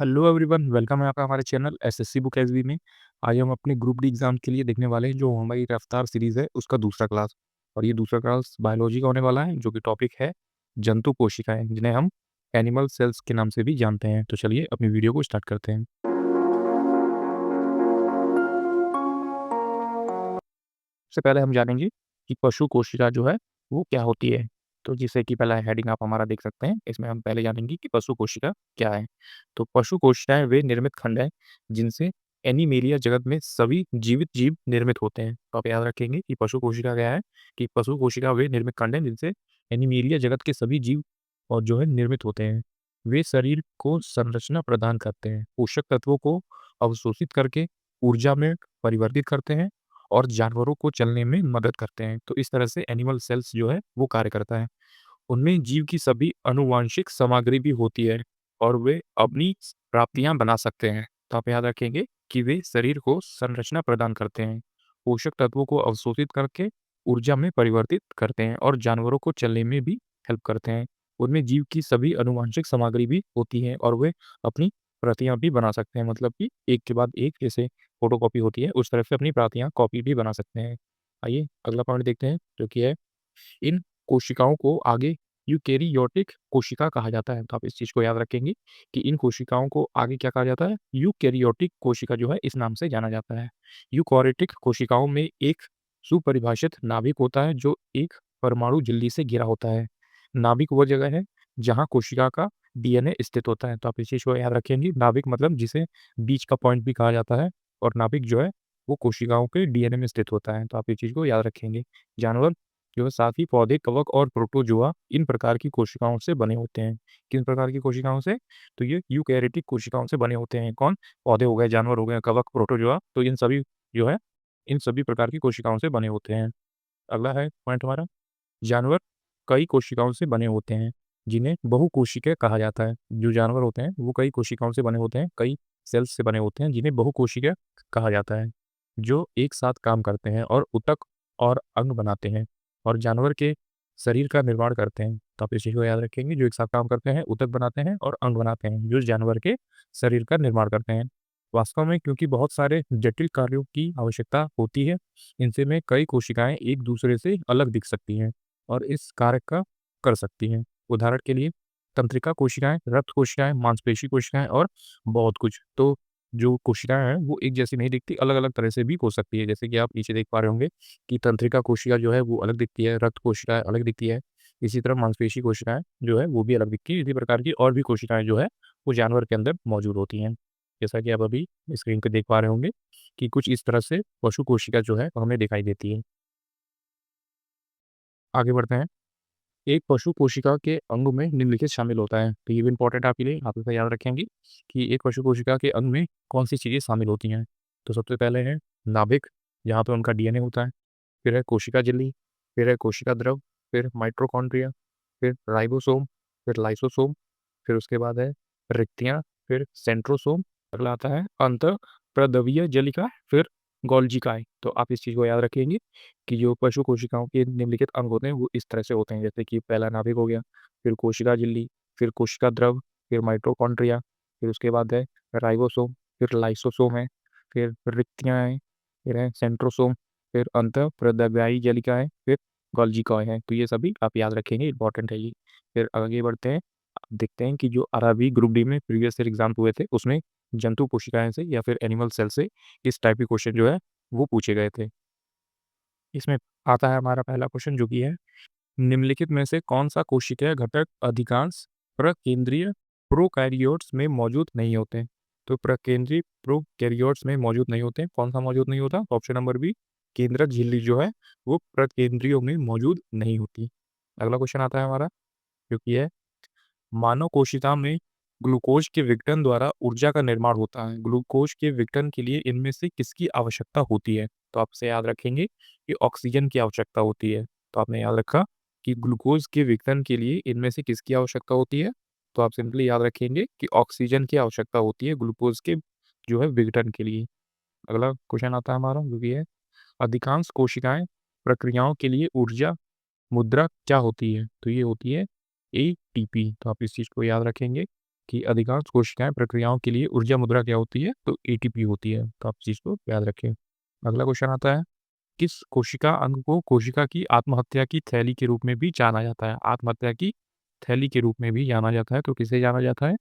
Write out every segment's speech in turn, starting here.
Hello everyone, welcome है आपका हमारे चैनल एसएससी बुक एसबी में। आज हम अपने ग्रुप डी एग्जाम के लिए देखने वाले हैं जो हमारी रफ्तार सीरीज है उसका दूसरा क्लास। और ये दूसरा क्लास बायोलॉजी का होने वाला है, जो कि टॉपिक है जंतु कोशिकाएं, जिन्हें हम एनिमल सेल्स के नाम से भी जानते हैं। तो चलिए अपनी वीडियो को स्टार्ट करते हैं। सबसे पहले हम जानेंगे कि पशु कोशिका जो है वो क्या होती है। तो जिससे कि पहला हेडिंग आप हमारा देख सकते हैं, इसमें हम पहले जानेंगे कि पशु कोशिका क्या है। तो पशु कोशिकाएं वे निर्मित खंड हैं जिनसे एनिमेलिया जगत में सभी जीवित जीव निर्मित होते हैं। तो आप याद रखेंगे कि पशु कोशिका क्या है, कि पशु कोशिका वे निर्मित खंड हैं जिनसे एनिमेलिया जगत के सभी जीव और जो है निर्मित होते हैं। वे शरीर को संरचना प्रदान करते हैं, पोषक तत्वों को अवशोषित करके ऊर्जा में परिवर्तित करते हैं और जानवरों को चलने में मदद करते हैं। तो इस तरह से एनिमल सेल्स जो है वो कार्य करता है। उनमें जीव की सभी आनुवांशिक सामग्री भी होती है और वे अपनी प्राप्तियां बना सकते हैं। तो आप याद रखेंगे कि वे शरीर को संरचना प्रदान करते हैं, पोषक तत्वों को अवशोषित करके ऊर्जा में परिवर्तित करते हैं और जानवरों को चलने में भी हेल्प करते हैं। उनमें जीव की सभी आनुवांशिक सामग्री भी होती है और वे अपनी प्रतियां भी बना सकते हैं, मतलब कि एक के बाद एक जैसे फोटोकॉपी होती है उस तरह से अपनी प्रतियां कॉपी भी बना सकते हैं। आइए अगला पॉइंट देखते हैं, जो कि है इन कोशिकाओं को आगे यूकेरियोटिक कोशिका कहा जाता है। तो आप इस चीज़ को याद रखेंगे कि इन कोशिकाओं को आगे क्या कहा जाता है, यूकेरियोटिक कोशिका जो है इस नाम से जाना जाता है। यूकेरियोटिक कोशिकाओं में एक सुपरिभाषित नाभिक होता है जो एक परमाणु झिल्ली से घिरा होता है। नाभिक वो जगह है जहाँ कोशिका का डीएनए स्थित होता है। तो आप इस चीज़ को याद रखेंगे, नाभिक मतलब जिसे बीच का पॉइंट भी कहा जाता है, और नाभिक जो है वो कोशिकाओं के डीएनए में स्थित होता है। तो आप इस चीज़ को याद रखेंगे। जानवर जो है साथ ही पौधे, कवक और प्रोटोजोआ इन प्रकार की कोशिकाओं से बने होते हैं। किन प्रकार की कोशिकाओं से? तो ये यूकेरियोटिक कोशिकाओं से बने होते हैं। कौन? पौधे हो गए, जानवर हो गए, कवक, प्रोटोजोआ, तो इन सभी जो है इन सभी प्रकार की कोशिकाओं से बने होते हैं। अगला है पॉइंट हमारा, जानवर कई कोशिकाओं से बने होते हैं जिन्हें बहुकोशिकीय कहा जाता है। जो जानवर होते हैं वो कई कोशिकाओं से बने होते हैं, कई सेल्स से बने होते हैं जिन्हें बहुकोशिकीय कहा जाता है, जो एक साथ काम करते हैं और ऊतक और अंग बनाते हैं और जानवर के शरीर का निर्माण करते हैं। तो आप इस चीज़ को याद रखेंगे, जो एक साथ काम करते हैं, ऊतक बनाते हैं और अंग बनाते हैं, जो जानवर के शरीर का निर्माण करते हैं। वास्तव में क्योंकि बहुत सारे जटिल कार्यों की आवश्यकता होती है, इनसे में कई कोशिकाएं एक दूसरे से अलग दिख सकती हैं और इस कार्य का कर सकती हैं। उदाहरण के लिए तंत्रिका कोशिकाएं, रक्त कोशिकाएं, मांसपेशी कोशिकाएं और बहुत कुछ। तो जो कोशिकाएं हैं वो एक जैसी नहीं दिखती, अलग अलग तरह से भी हो सकती है। जैसे कि आप नीचे देख पा रहे होंगे कि तंत्रिका कोशिका जो है वो अलग दिखती है, रक्त कोशिकाएं अलग दिखती है, इसी तरह मांसपेशी कोशिकाएं जो है वो भी अलग दिखती है। इसी प्रकार की और भी कोशिकाएं जो है वो जानवर के अंदर मौजूद होती हैं। जैसा कि आप अभी स्क्रीन पे देख पा रहे होंगे कि कुछ इस तरह से पशु कोशिका जो है हमें दिखाई देती है। आगे बढ़ते हैं। एक पशु कोशिका के अंग में निम्नलिखित शामिल होता है। तो ये भी इंपॉर्टेंट आपके लिए, आप इसे याद रखेंगे कि एक पशु कोशिका के अंग में कौन सी चीज़ें शामिल होती हैं। तो सबसे पहले है नाभिक, जहाँ पे उनका डीएनए होता है। फिर है कोशिका झिल्ली, फिर है कोशिका द्रव, फिर माइटोकॉन्ड्रिया, फिर राइबोसोम, फिर लाइसोसोम, फिर उसके बाद है रिक्तियाँ, फिर सेंट्रोसोम, अगला आता है अंतःप्रद्रव्य जलिका, फिर गोल्जिकाए। तो आप इस चीज़ को याद रखेंगे कि जो पशु कोशिकाओं के निम्नलिखित अंग होते हैं वो इस तरह से होते हैं, जैसे कि पहला नाभिक हो गया, फिर कोशिका झिल्ली, फिर कोशिका द्रव, फिर माइटोकॉन्ड्रिया, फिर उसके बाद है राइबोसोम, फिर लाइसोसोम है, फिर रिक्तियाँ हैं, फिर है सेंट्रोसोम, फिर अंतःप्रद्रव्यी जलिका है, फिर गोल्जिकाए है। तो ये सभी आप याद रखेंगे, इंपॉर्टेंट है ये। फिर आगे बढ़ते हैं, आप देखते हैं कि जो आरआरबी ग्रुप डी में प्रीवियस ईयर एग्जाम हुए थे उसमें जंतु कोशिकाएं से या फिर एनिमल सेल से इस टाइप के क्वेश्चन जो है वो पूछे गए थे। इसमें आता है हमारा पहला क्वेश्चन, जो कि है निम्नलिखित में से कौन सा कोशिकीय घटक अधिकांश प्रकेंद्रीय प्रोकैरियोट्स में मौजूद नहीं होते? तो प्रकेंद्रीय प्रोकैरियोट्स में मौजूद नहीं होते, कौन सा मौजूद नहीं होता? ऑप्शन नंबर बी, केंद्रक झिल्ली जो है वो प्रकेंद्रियों में मौजूद नहीं होती। अगला क्वेश्चन आता है हमारा, जो कि है मानव कोशिका में ग्लूकोज के विघटन द्वारा ऊर्जा का निर्माण होता है। ग्लूकोज के विघटन के लिए इनमें से किसकी आवश्यकता होती है? तो आपसे याद रखेंगे कि ऑक्सीजन की आवश्यकता होती है। तो आपने याद रखा कि ग्लूकोज के विघटन के लिए इनमें से किसकी आवश्यकता होती है? तो आप सिंपली याद रखेंगे कि ऑक्सीजन की आवश्यकता होती है ग्लूकोज के जो है विघटन के लिए। अगला क्वेश्चन आता है हमारा, जो कि है अधिकांश कोशिकाएं प्रक्रियाओं के लिए ऊर्जा मुद्रा क्या होती है? तो ये होती है एटीपी। तो आप इस चीज़ को याद रखेंगे कि अधिकांश कोशिकाएँ प्रक्रियाओं के लिए ऊर्जा मुद्रा क्या होती है? तो एटीपी होती है। तो आप इस चीज़ को याद रखें। अगला क्वेश्चन आता है, किस कोशिका अंग को कोशिका की आत्महत्या की थैली के रूप में भी जाना जाता है? आत्महत्या की थैली के रूप में भी जाना जाता है, तो किसे जाना जाता है?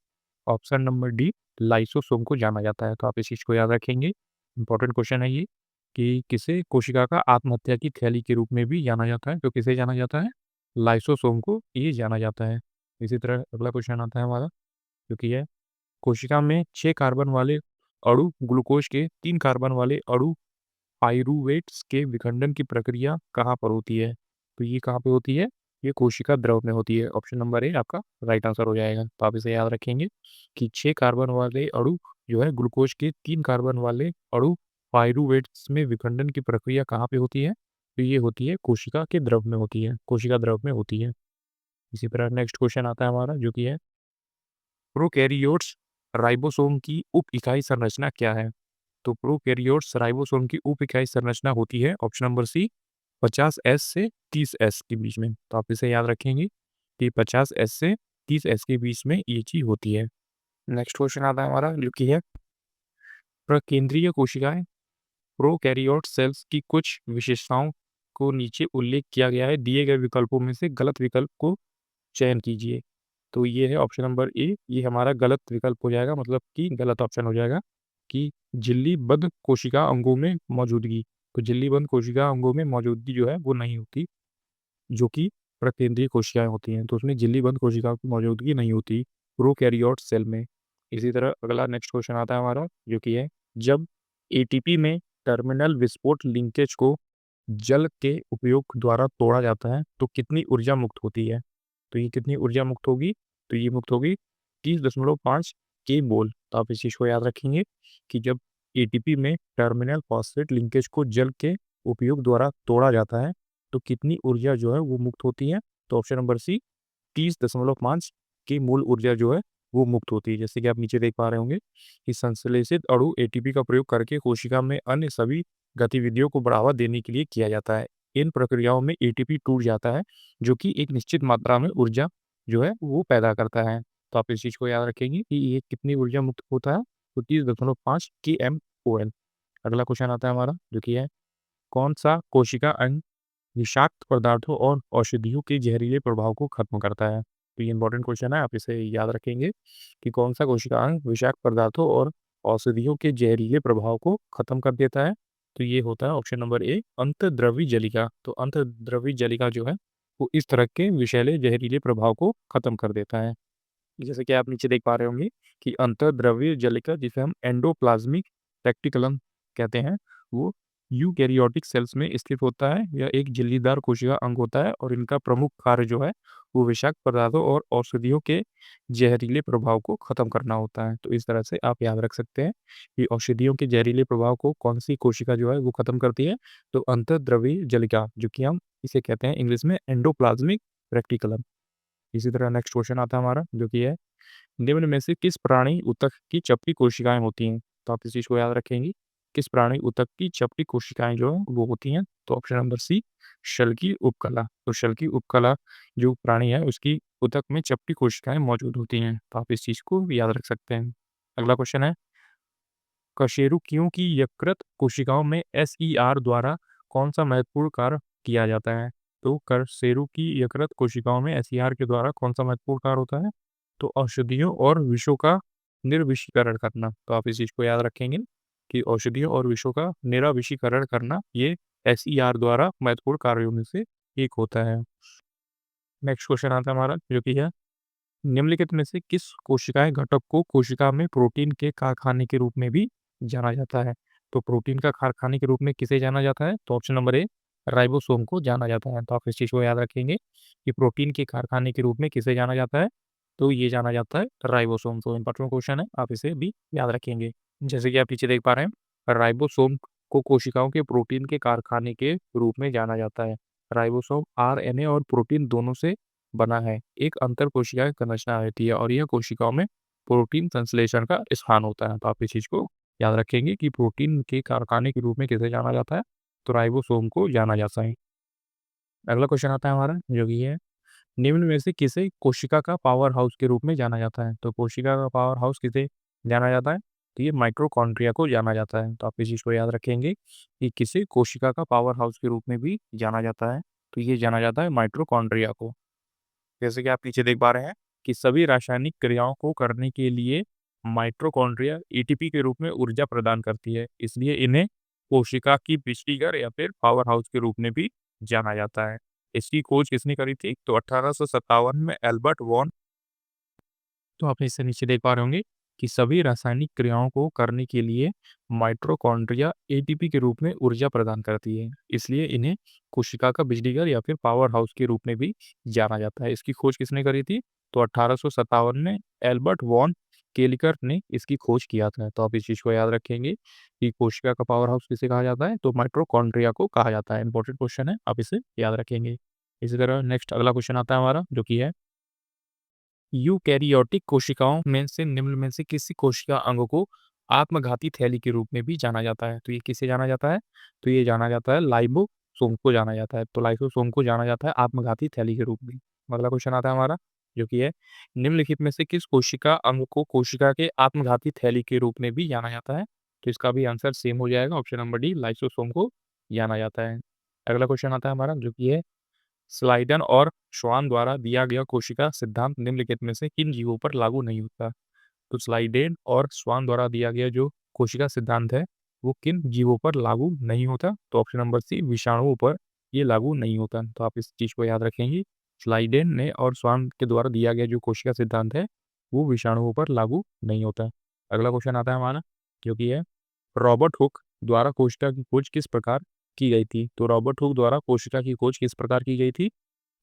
ऑप्शन नंबर डी, लाइसोसोम को जाना जाता है। तो आप इस चीज़ को याद रखेंगे। इंपॉर्टेंट क्वेश्चन है ये कि किसे कोशिका का आत्महत्या की थैली के रूप में भी जाना जाता है, तो किसे जाना जाता है? लाइसोसोम को ये जाना जाता है। इसी तरह अगला क्वेश्चन आता है हमारा, जो कि है, कोशिका में 6 कार्बन वाले अणु ग्लूकोज के 3 कार्बन वाले अणु पाइरूवेट्स के विखंडन की प्रक्रिया कहाँ पर होती है? तो ये कहाँ पे होती है? ये कोशिका द्रव में होती है। ऑप्शन नंबर ए आपका राइट आंसर हो जाएगा। तो आप इसे याद रखेंगे कि 6 कार्बन वाले अणु जो है ग्लूकोज के 3 कार्बन वाले अणु पाइरूवेट्स में विखंडन की प्रक्रिया कहाँ पे होती है? तो ये होती है कोशिका के द्रव में होती है, कोशिका द्रव में होती है। इसी तरह नेक्स्ट क्वेश्चन आता है हमारा, जो कि है, प्रोकैरियोट्स राइबोसोम की उप इकाई संरचना क्या है? तो प्रोकैरियोट्स राइबोसोम की उप इकाई संरचना होती है ऑप्शन नंबर सी 50S से 30S के बीच में। तो आप इसे याद रखेंगे कि 50S से 30S के बीच में ये चीज़ होती है। नेक्स्ट क्वेश्चन आता है हमारा, जो कि है, प्रकेंद्रीय कोशिकाएं प्रोकैरियोट सेल्स की कुछ विशेषताओं को नीचे उल्लेख किया गया है, दिए गए विकल्पों में से गलत विकल्प को चयन कीजिए। तो ये है ऑप्शन नंबर ए, ये हमारा गलत विकल्प हो जाएगा, मतलब कि गलत ऑप्शन हो जाएगा कि झिल्लीबद्ध कोशिका अंगों में मौजूदगी। तो झिल्लीबद्ध कोशिका अंगों में मौजूदगी जो है वो नहीं होती, जो कि प्रकेंद्रीय कोशिकाएं होती हैं, तो उसमें झिल्लीबद्ध कोशिकाओं की मौजूदगी नहीं होती प्रोकैरियोट सेल में। इसी तरह अगला नेक्स्ट क्वेश्चन आता है हमारा, जो कि है, जब एटीपी में टर्मिनल विस्फोट लिंकेज को जल के उपयोग द्वारा तोड़ा जाता है तो कितनी ऊर्जा मुक्त होती है? तो ये कितनी ऊर्जा मुक्त होगी? तो ये मुक्त होगी 30.5 के मोल। तो आप इस चीज़ को याद रखेंगे कि जब एटीपी में टर्मिनल फॉस्फेट लिंकेज को जल के उपयोग द्वारा तोड़ा जाता है तो कितनी ऊर्जा जो है वो मुक्त होती है? तो ऑप्शन नंबर सी 30.5 की मूल ऊर्जा जो है वो मुक्त होती है। जैसे कि आप नीचे देख पा रहे होंगे कि संश्लेषित अणु एटीपी का प्रयोग करके कोशिका में अन्य सभी गतिविधियों को बढ़ावा देने के लिए किया जाता है। इन प्रक्रियाओं में एटीपी टूट जाता है, जो कि एक निश्चित मात्रा में ऊर्जा जो है वो पैदा करता है। तो आप इस चीज़ को याद रखेंगे कि ये कितनी ऊर्जा मुक्त होता है? तो 30.5 KMOL। अगला क्वेश्चन आता है हमारा, जो कि है, कौन सा कोशिका अंग विषाक्त पदार्थों और औषधियों के जहरीले प्रभाव को खत्म करता है? तो ये इंपॉर्टेंट क्वेश्चन है, आप इसे याद रखेंगे कि कौन सा कोशिका अंग विषाक्त पदार्थों और औषधियों के जहरीले प्रभाव को खत्म कर देता है? तो ये होता है ऑप्शन नंबर ए, अंतर्द्रवी जलिका। तो अंतर्द्रवी जलिका जो है वो इस तरह के विषैले जहरीले प्रभाव को खत्म कर देता है। जैसे कि आप नीचे देख पा रहे होंगे कि अंतर्द्रव्य जलिका, जिसे हम एंडोप्लाज्मिक रेटिकुलम कहते हैं, वो यूकैरियोटिक सेल्स में स्थित होता है। यह एक झिल्लीदार कोशिका अंग होता है और इनका प्रमुख कार्य जो है वो विषाक्त पदार्थों और औषधियों के जहरीले प्रभाव को खत्म करना होता है। तो इस तरह से आप याद रख सकते हैं कि औषधियों के जहरीले प्रभाव को कौन सी कोशिका जो है वो खत्म करती है? तो अंतर्द्रव्य जलिका, जो कि हम इसे कहते हैं इंग्लिश में एंडोप्लाज्मिक रेटिकुलम। इसी तरह नेक्स्ट क्वेश्चन आता है हमारा, जो कि है, निम्न में से किस प्राणी ऊतक की चपटी कोशिकाएं होती हैं? तो आप इस चीज को याद रखेंगे, किस प्राणी ऊतक की चपटी कोशिकाएं जो है वो होती हैं? तो ऑप्शन नंबर सी, शल्की उपकला। तो शल्की उपकला जो प्राणी है उसकी ऊतक में चपटी कोशिकाएं मौजूद होती हैं। तो आप इस चीज को याद रख सकते हैं। अगला क्वेश्चन है, कशेरुकियों की यकृत कोशिकाओं में एसईआर द्वारा कौन सा महत्वपूर्ण कार्य किया जाता है? तो कशेरुकी यकृत कोशिकाओं में एसईआर के द्वारा कौन सा महत्वपूर्ण कार्य होता है? तो औषधियों और विषों का निर्विषीकरण करना। तो आप इस चीज को याद रखेंगे कि औषधियों और विषों का निराविषीकरण करना ये एसईआर द्वारा महत्वपूर्ण कार्यों में से एक होता है। नेक्स्ट क्वेश्चन आता है हमारा, जो कि है, निम्नलिखित में से किस कोशिकाएं घटक को कोशिका में प्रोटीन के कारखाने के रूप में भी जाना जाता है? तो प्रोटीन का कारखाने के रूप में किसे जाना जाता है? तो ऑप्शन नंबर ए, राइबोसोम को जाना जाता है। तो आप इस चीज को याद रखेंगे कि प्रोटीन के कारखाने के रूप में किसे जाना जाता है? तो ये जाना जाता है राइबोसोम। तो इंपॉर्टेंट क्वेश्चन है, आप इसे भी याद रखेंगे। जैसे कि आप पीछे देख पा रहे हैं, राइबोसोम को कोशिकाओं के प्रोटीन के कारखाने के रूप में जाना जाता है। राइबोसोम आरएनए और प्रोटीन दोनों से बना है। एक अंतर कोशिकीय संरचना रहती है और यह कोशिकाओं में प्रोटीन संश्लेषण का स्थान होता है। तो आप इस चीज को याद रखेंगे कि प्रोटीन के कारखाने के रूप में किसे जाना जाता है? तो राइबोसोम को जाना जाता है। अगला क्वेश्चन आता है हमारा, जो कि है, निम्न में से किसे कोशिका का पावर हाउस के रूप में जाना जाता है? तो कोशिका का पावर हाउस किसे जाना जाता है? तो ये माइटोकॉन्ड्रिया को जाना जाता है। तो आप इस चीज़ को याद रखेंगे कि किसे कोशिका का पावर हाउस के रूप में भी जाना जाता है, तो ये जाना जाता है माइटोकॉन्ड्रिया को। जैसे कि आप नीचे देख पा रहे हैं कि सभी रासायनिक क्रियाओं को करने के लिए माइटोकॉन्ड्रिया एटीपी के रूप में ऊर्जा प्रदान करती है, इसलिए इन्हें कोशिका की बिजली घर या फिर पावर हाउस के रूप में भी जाना जाता है। इसकी खोज किसने करी थी? तो 1857 में एल्बर्ट वॉन। तो आप इससे नीचे देख पा रहे होंगे कि सभी रासायनिक क्रियाओं को करने के लिए माइटोकॉन्ड्रिया एटीपी के रूप में ऊर्जा प्रदान करती है, इसलिए इन्हें कोशिका का बिजलीघर या फिर पावर हाउस के रूप में भी जाना जाता है। इसकी खोज किसने करी थी? तो 1857 में एल्बर्ट वॉन केलिकर ने इसकी खोज किया था। तो आप इस चीज को याद रखेंगे कि कोशिका का पावर हाउस किसे कहा जाता है? तो माइटोकॉन्ड्रिया को कहा जाता है। इंपॉर्टेंट क्वेश्चन है, आप इसे याद रखेंगे। इसी तरह नेक्स्ट अगला क्वेश्चन आता है हमारा, जो कि है यूकैरियोटिक कोशिकाओं में से निम्न में से किसी कोशिका अंग को आत्मघाती थैली के रूप में भी जाना जाता है? तो ये किसे जाना जाता है? तो ये जाना जाता है लाइसोसोम को जाना जाता है। तो लाइसोसोम को जाना जाता है आत्मघाती थैली के रूप में। अगला क्वेश्चन आता है हमारा, जो कि है निम्नलिखित में से किस कोशिका अंग को कोशिका के आत्मघाती थैली के रूप में भी जाना जाता है? तो इसका भी आंसर सेम हो जाएगा, ऑप्शन नंबर डी, लाइसोसोम को जाना जाता है। अगला क्वेश्चन आता है हमारा, जो कि है स्लाइडन और श्वान द्वारा दिया गया कोशिका सिद्धांत निम्नलिखित में से किन जीवों पर लागू नहीं होता? तो स्लाइडेन और श्वान द्वारा दिया गया जो कोशिका सिद्धांत है, वो किन जीवों पर लागू नहीं होता? तो ऑप्शन नंबर सी, विषाणुओं पर ये लागू नहीं होता। तो आप इस चीज को याद रखेंगे, स्लाइडेन ने और श्वान के द्वारा दिया गया जो कोशिका सिद्धांत है, वो विषाणुओं पर लागू नहीं होता। अगला क्वेश्चन आता है हमारा, जो कि है रॉबर्ट हुक द्वारा कोशिका की खोज किस प्रकार की गई थी? तो रॉबर्ट हुक द्वारा कोशिका की खोज किस प्रकार की गई थी?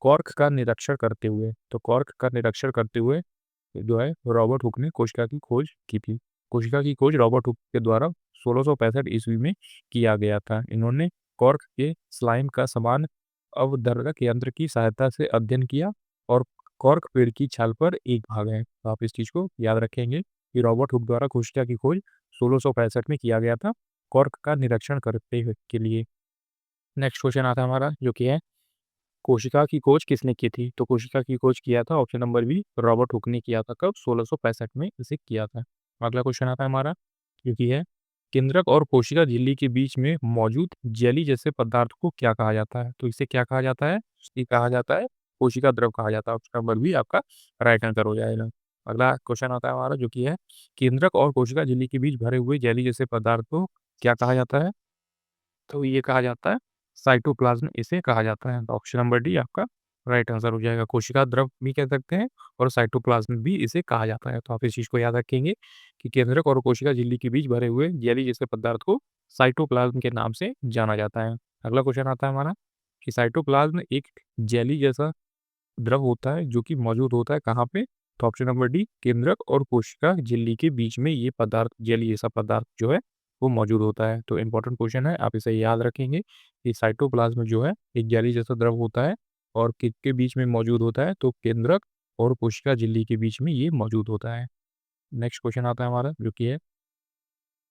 कॉर्क का निरीक्षण करते हुए। तो कॉर्क का निरीक्षण करते हुए जो है रॉबर्ट हुक ने कोशिका की खोज की थी। कोशिका की खोज रॉबर्ट हुक के द्वारा 1665 ईस्वी में किया गया था। इन्होंने कॉर्क के स्लाइम का समान अवधर्धक यंत्र की सहायता से अध्ययन किया और कॉर्क पेड़ की छाल पर एक भाग है। तो आप इस चीज को याद रखेंगे कि रॉबर्ट हुक द्वारा कोशिका की खोज 1665 में किया गया था, कॉर्क का निरीक्षण करते हुए के लिए। नेक्स्ट क्वेश्चन आता है हमारा, जो कि है कोशिका की खोज किसने की थी? तो कोशिका की खोज किया था option number B, Robert Hooke ने किया था। कब? 1665 में इसे किया था। अगला क्वेश्चन आता है हमारा, जो कि है केंद्रक और कोशिका झिल्ली के बीच में मौजूद जेली जैसे पदार्थ को क्या कहा जाता है? तो इसे क्या कहा जाता है? इसे कहा जाता है कोशिका द्रव कहा जाता है। ऑप्शन नंबर बी आपका राइट आंसर हो जाएगा। अगला क्वेश्चन आता है हमारा, जो कि है केंद्रक और कोशिका झिल्ली के बीच भरे हुए जेली जैसे पदार्थ को क्या कहा जाता है? तो ये कहा जाता है साइटोप्लाज्म, इसे कहा जाता है। तो ऑप्शन नंबर डी आपका राइट आंसर हो जाएगा। कोशिका द्रव भी कह सकते हैं और साइटोप्लाज्म भी इसे कहा जाता है। तो आप इस चीज़ को याद रखेंगे कि केंद्रक और कोशिका झिल्ली के बीच भरे हुए जेली जैसे पदार्थ को साइटोप्लाज्म के नाम से जाना जाता है। अगला क्वेश्चन आता है हमारा कि साइटोप्लाज्म एक जेली जैसा द्रव होता है जो कि मौजूद होता है कहाँ पे? तो ऑप्शन नंबर डी, केंद्रक और कोशिका झिल्ली के बीच में ये पदार्थ, जेली जैसा पदार्थ जो है वो मौजूद होता है। तो इंपॉर्टेंट क्वेश्चन है, आप इसे याद रखेंगे कि साइटोप्लाज्म जो है एक जेली जैसा द्रव होता है और किसके बीच में मौजूद होता है? तो केंद्रक और कोशिका झिल्ली के बीच में ये मौजूद होता है। नेक्स्ट क्वेश्चन आता है हमारा, जो कि है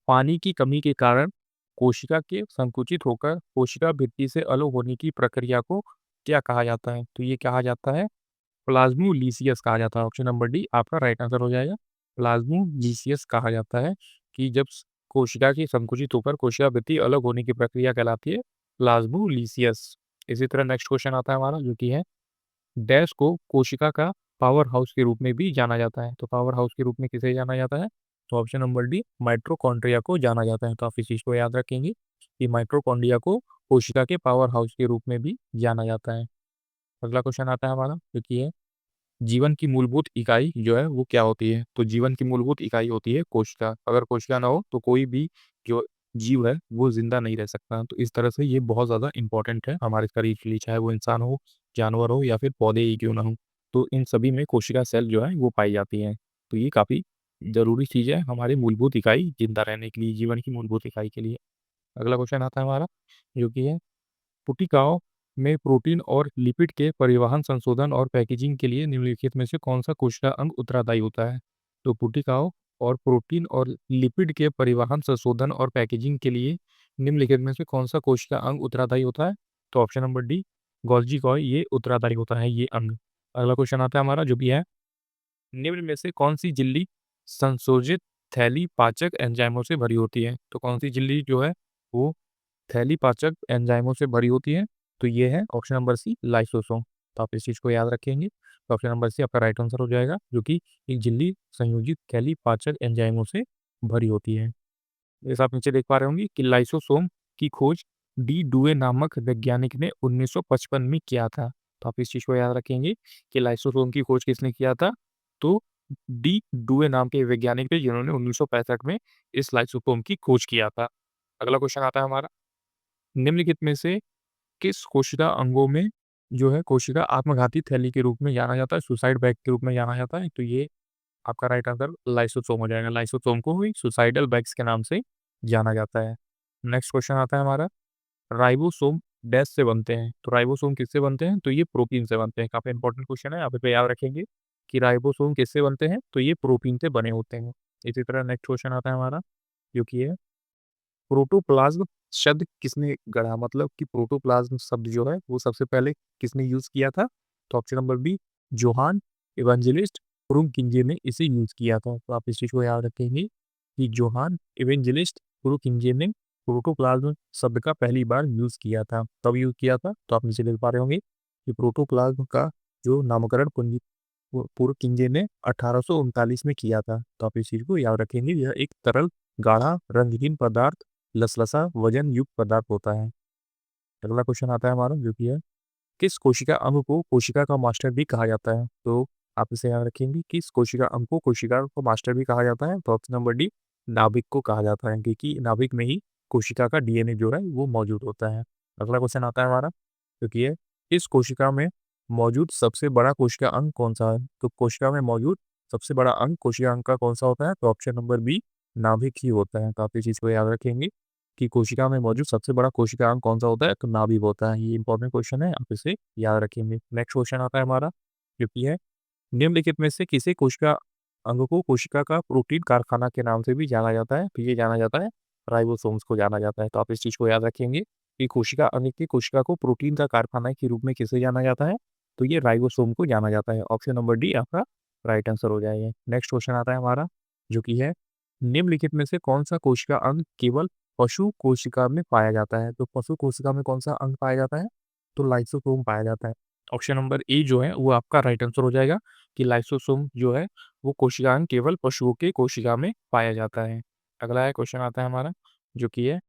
पानी की कमी के कारण कोशिका के संकुचित होकर कोशिका भित्ति से अलग होने की प्रक्रिया को क्या कहा जाता है? तो ये कहा जाता है प्लाज़्मोलिसियस कहा जाता है। ऑप्शन नंबर डी आपका राइट आंसर हो जाएगा। प्लाज़्मोलिसियस कहा जाता है कि जब कोशिका की संकुचित होकर कोशिका भित्ति अलग होने की प्रक्रिया कहलाती है प्लाज़्मोलिसियस। इसी तरह नेक्स्ट क्वेश्चन आता है हमारा, जो कि है डैश को कोशिका का पावर हाउस के रूप में भी जाना जाता है। तो पावर हाउस के रूप में किसे जाना जाता है? तो ऑप्शन नंबर डी, माइटोकॉन्ड्रिया को जाना जाता है। तो आप इस चीज़ को याद रखेंगे कि माइटोकॉन्ड्रिया को कोशिका के पावर हाउस के रूप में भी जाना जाता है। अगला क्वेश्चन आता है हमारा, जो कि है जीवन की मूलभूत इकाई जो है वो क्या होती है? तो जीवन की मूलभूत इकाई होती है कोशिका। अगर कोशिका ना हो तो कोई भी जो जीव है वो जिंदा नहीं रह सकता। तो इस तरह से ये बहुत ज़्यादा इंपॉर्टेंट है हमारे शरीर के लिए, चाहे वो इंसान हो, जानवर हो या फिर पौधे ही क्यों ना हो। तो इन सभी में कोशिका सेल जो है वो पाई जाती हैं। तो ये काफ़ी ज़रूरी चीज़ है हमारी मूलभूत इकाई जिंदा रहने के लिए, जीवन की मूलभूत इकाई के लिए। अगला क्वेश्चन आता है हमारा, जो कि है पुटिकाओं में प्रोटीन और लिपिड के परिवहन, संशोधन और पैकेजिंग के लिए निम्नलिखित में से कौन सा कोशिका अंग उत्तरदायी होता है? तो पुटिकाओं और प्रोटीन और लिपिड के परिवहन, संशोधन और पैकेजिंग के लिए निम्नलिखित में से कौन सा कोशिका अंग उत्तरदायी होता है? तो option number D, Golgi coy ये उत्तरदायी होता है ये अंग। अगला क्वेश्चन आता है हमारा जो भी है, निम्न में से कौन-सी झिल्ली संशोधित थैली पाचक एंजाइमों से भरी होती है? तो कौन-सी झिल्ली जो है वो थैली पाचक एंजाइमों से भरी होती है? तो ये है ऑप्शन नंबर सी लाइसोसोम। तो आप इस चीज़ को याद रखेंगे। तो ऑप्शन नंबर सी आपका राइट आंसर हो जाएगा, जो कि एक झिल्ली संयोजित थैली पाचक एंजाइमों से भरी होती है। जैसा आप नीचे देख पा रहे होंगे कि लाइसोसोम की खोज डी डुए नामक वैज्ञानिक ने 1955 में किया था। तो आप इस चीज़ को याद रखेंगे कि लाइसोसोम की खोज किसने किया था? तो डी डुए नाम के वैज्ञानिक थे जिन्होंने 1965 में इस लाइसोसोम की खोज किया था। अगला क्वेश्चन आता है हमारा, निम्नलिखित में से किस कोशिका अंगों में जो है कोशिका आत्मघाती थैली के रूप में जाना जाता है, सुसाइड बैग के रूप में जाना जाता है? तो ये आपका राइट आंसर लाइसोसोम हो जाएगा। लाइसोसोम को ही सुसाइडल बैग्स के नाम से जाना जाता है। नेक्स्ट क्वेश्चन आता है हमारा, राइबोसोम डैश से बनते हैं। तो राइबोसोम किससे बनते हैं? तो ये प्रोटीन से बनते हैं। काफ़ी इंपॉर्टेंट क्वेश्चन है, आप इसे याद रखेंगे कि राइबोसोम किससे बनते हैं? तो ये प्रोटीन से बने होते हैं। इसी तरह नेक्स्ट क्वेश्चन आता है हमारा, जो कि है प्रोटोप्लाज़्म शब्द किसने गढ़ा? मतलब कि प्रोटोप्लाज़्म शब्द जो है वो सबसे पहले किसने यूज़ किया था? तो option number B Johann Evangelist Purkinje ने इसे यूज़ किया था। तो आप इस चीज़ को याद रखेंगे कि जोहान इवेंजेलिस्ट पुरुकिंजे ने प्रोटोप्लाज़्म शब्द का पहली बार यूज़ किया था। कब यूज़ किया था? तो आप नीचे देख पा रहे होंगे कि प्रोटोप्लाज़्म का जो नामकरण पुरुकिंजे ने 1839 में किया था। तो आप इस चीज़ को याद रखेंगे, यह एक तरल गाढ़ा रंगहीन पदार्थ लसलसा वजन युक्त पदार्थ होता है। अगला क्वेश्चन आता है हमारा, जो कि है किस कोशिका अंग को कोशिका का मास्टर भी कहा जाता है? तो आप इसे याद रखेंगे, किस कोशिका अंग को कोशिका का मास्टर भी कहा जाता है? तो ऑप्शन नंबर डी नाभिक को कहा जाता है, क्योंकि नाभिक में ही कोशिका का डीएनए जो है वो मौजूद होता है। अगला क्वेश्चन आता है हमारा, जो कि है इस कोशिका में मौजूद सबसे बड़ा कोशिका अंग कौन सा है? तो कोशिका में मौजूद सबसे बड़ा अंग कोशिका अंग का कौन सा होता है? तो ऑप्शन नंबर बी नाभिक ही होता है। तो आप इस चीज़ को याद रखेंगे कि कोशिका में मौजूद सबसे बड़ा कोशिका अंग कौन-सा होता है? तो नाभिक होता है। ये इंपॉर्टेंट क्वेश्चन है, आप इसे याद रखेंगे। नेक्स्ट क्वेश्चन आता है हमारा, जो कि है निम्नलिखित में से किसी कोशिका अंग को कोशिका का प्रोटीन कारखाना के नाम से भी जाना जाता है? तो ये जाना जाता है राइबोसोम्स को जाना जाता है। तो आप इस चीज़ को याद रखेंगे कि कोशिका अंग की कोशिका को प्रोटीन का कारखाना के रूप में किसे जाना जाता है? तो ये राइबोसोम को जाना जाता है। ऑप्शन नंबर डी आपका राइट आंसर हो जाएगा। नेक्स्ट क्वेश्चन आता है हमारा, जो कि है निम्नलिखित में से कौन-सा कोशिका अंग केवल पशु कोशिका में पाया जाता है? तो पशु कोशिका में कौन-सा अंग पाया जाता है? तो लाइसोसोम पाया जाता है। ऑप्शन नंबर ए जो है वो आपका राइट आंसर हो जाएगा कि लाइसोसोम जो है वो कोशिका अंग केवल पशुओं के कोशिका में पाया जाता है। अगला है क्वेश्चन आता है हमारा, जो कि है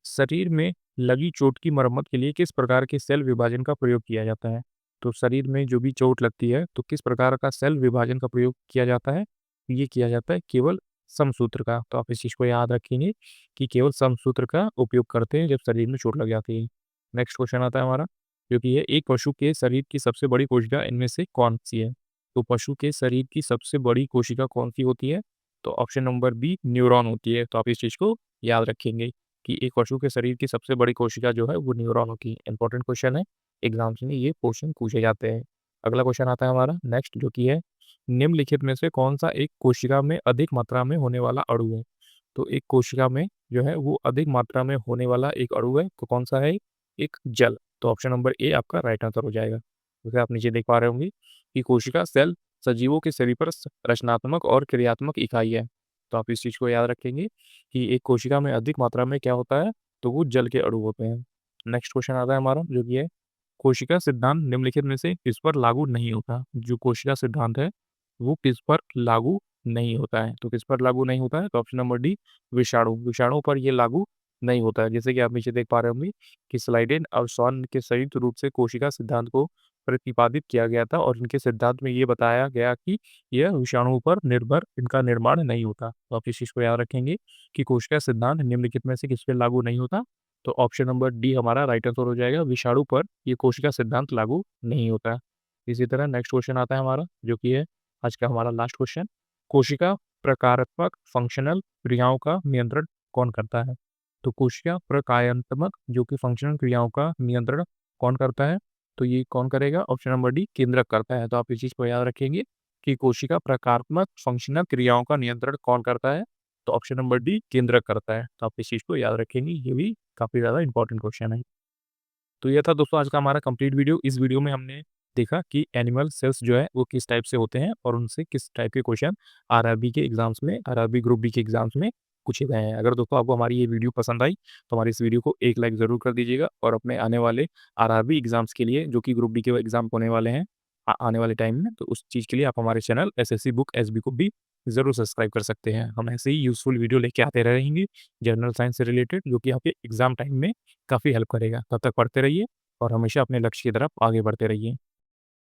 शरीर में लगी चोट की मरम्मत के लिए किस प्रकार के सेल विभाजन का प्रयोग किया जाता है? तो शरीर में जो भी चोट लगती है तो किस प्रकार का सेल विभाजन का प्रयोग किया जाता है? ये किया जाता है केवल समसूत्र का। तो आप इस चीज़ को याद रखेंगे कि केवल समसूत्र का उपयोग करते हैं जब शरीर में चोट लग जाती है। नेक्स्ट क्वेश्चन आता है हमारा, जो कि है एक पशु के शरीर की सबसे बड़ी कोशिका इनमें से कौन-सी है? तो पशु के शरीर की सबसे बड़ी कोशिका कौन-सी होती है? तो ऑप्शन नंबर बी न्यूरॉन होती है। तो आप इस चीज़ को याद रखेंगे कि एक पशु के शरीर की सबसे बड़ी कोशिका जो है वो न्यूरॉन होती है। इंपॉर्टेंट क्वेश्चन है, एग्ज़ाम्स में ये क्वेश्चन पूछे जाते हैं। अगला क्वेश्चन आता है हमारा नेक्स्ट, जो कि है निम्नलिखित में से कौन-सा एक कोशिका में अधिक मात्रा में होने वाला अणु है? तो एक कोशिका में जो है वो अधिक मात्रा में होने वाला एक अणु है, तो कौन-सा है? एक जल। तो ऑप्शन नंबर ए आपका राइट आंसर हो जाएगा। जैसे आप नीचे देख पा रहे होंगे कि कोशिका सेल सजीवों के शरीर पर रचनात्मक और क्रियात्मक इकाई है। तो आप इस चीज़ को याद रखेंगे कि एक कोशिका में अधिक मात्रा में क्या होता है? तो वो जल के अणु होते हैं। नेक्स्ट क्वेश्चन आता है हमारा, जो कि है कोशिका सिद्धांत निम्नलिखित में से किस पर लागू नहीं होता? जो कोशिका सिद्धांत है, वो किस पर लागू नहीं होता है? तो किस पर लागू नहीं होता है? तो ऑप्शन नंबर डी विषाणु, विषाणु पर ये लागू नहीं होता है। जैसे कि आप नीचे देख पा रहे होंगे कि स्लाइडेन और शॉन के संयुक्त रूप से कोशिका सिद्धांत को प्रतिपादित किया गया था और इनके सिद्धांत में ये बताया गया कि यह विषाणुओं पर निर्भर इनका निर्माण नहीं होता। तो आप इस चीज़ को याद रखेंगे कि कोशिका सिद्धांत निम्नलिखित में से किस पे लागू नहीं होता? तो ऑप्शन नंबर डी हमारा राइट आंसर हो जाएगा, विषाणु पर ये कोशिका सिद्धांत लागू नहीं होता। इसी तरह नेक्स्ट क्वेश्चन आता है हमारा, जो कि है आज का हमारा लास्ट क्वेश्चन, कोशिका प्रकारात्मक फंक्शनल क्रियाओं का नियंत्रण कौन करता है? तो कोशिका प्रकायात्मक जो कि फंक्शनल क्रियाओं का नियंत्रण कौन करता है? तो ये कौन करेगा? ऑप्शन नंबर डी केंद्रक करता है। तो आप इस चीज़ को याद रखेंगे कि कोशिका प्रकारात्मक फंक्शनल क्रियाओं का नियंत्रण कौन करता है? तो ऑप्शन नंबर डी केंद्रक करता है। तो आप इस चीज़ को याद रखेंगे, ये भी काफ़ी ज़्यादा इंपॉर्टेंट क्वेश्चन है। तो ये था दोस्तों आज का हमारा कंप्लीट वीडियो। इस वीडियो में हमने देखा कि एनिमल सेल्स जो है वो किस टाइप से होते हैं और उनसे किस टाइप के क्वेश्चन आरआरबी के एग्ज़ाम्स में, आरआरबी ग्रुप डी के एग्ज़ाम्स में पूछे गए हैं। अगर दोस्तों आपको हमारी ये वीडियो पसंद आई, तो हमारी इस वीडियो को एक लाइक ज़रूर कर दीजिएगा और अपने आने वाले आरआरबी एग्ज़ाम्स के लिए जो कि ग्रुप डी के एग्ज़ाम होने वाले हैं आने वाले टाइम में, तो उस चीज़ के लिए आप हमारे चैनल एसएससी बुक एसबी को भी ज़रूर सब्सक्राइब कर सकते हैं। हम ऐसे ही यूज़फुल वीडियो लेके आते रहेंगे जनरल साइंस से रिलेटेड, जो कि आपके एग्ज़ाम टाइम में काफ़ी हेल्प करेगा। तब तक पढ़ते रहिए और हमेशा अपने लक्ष्य की तरफ आगे बढ़ते रहिए।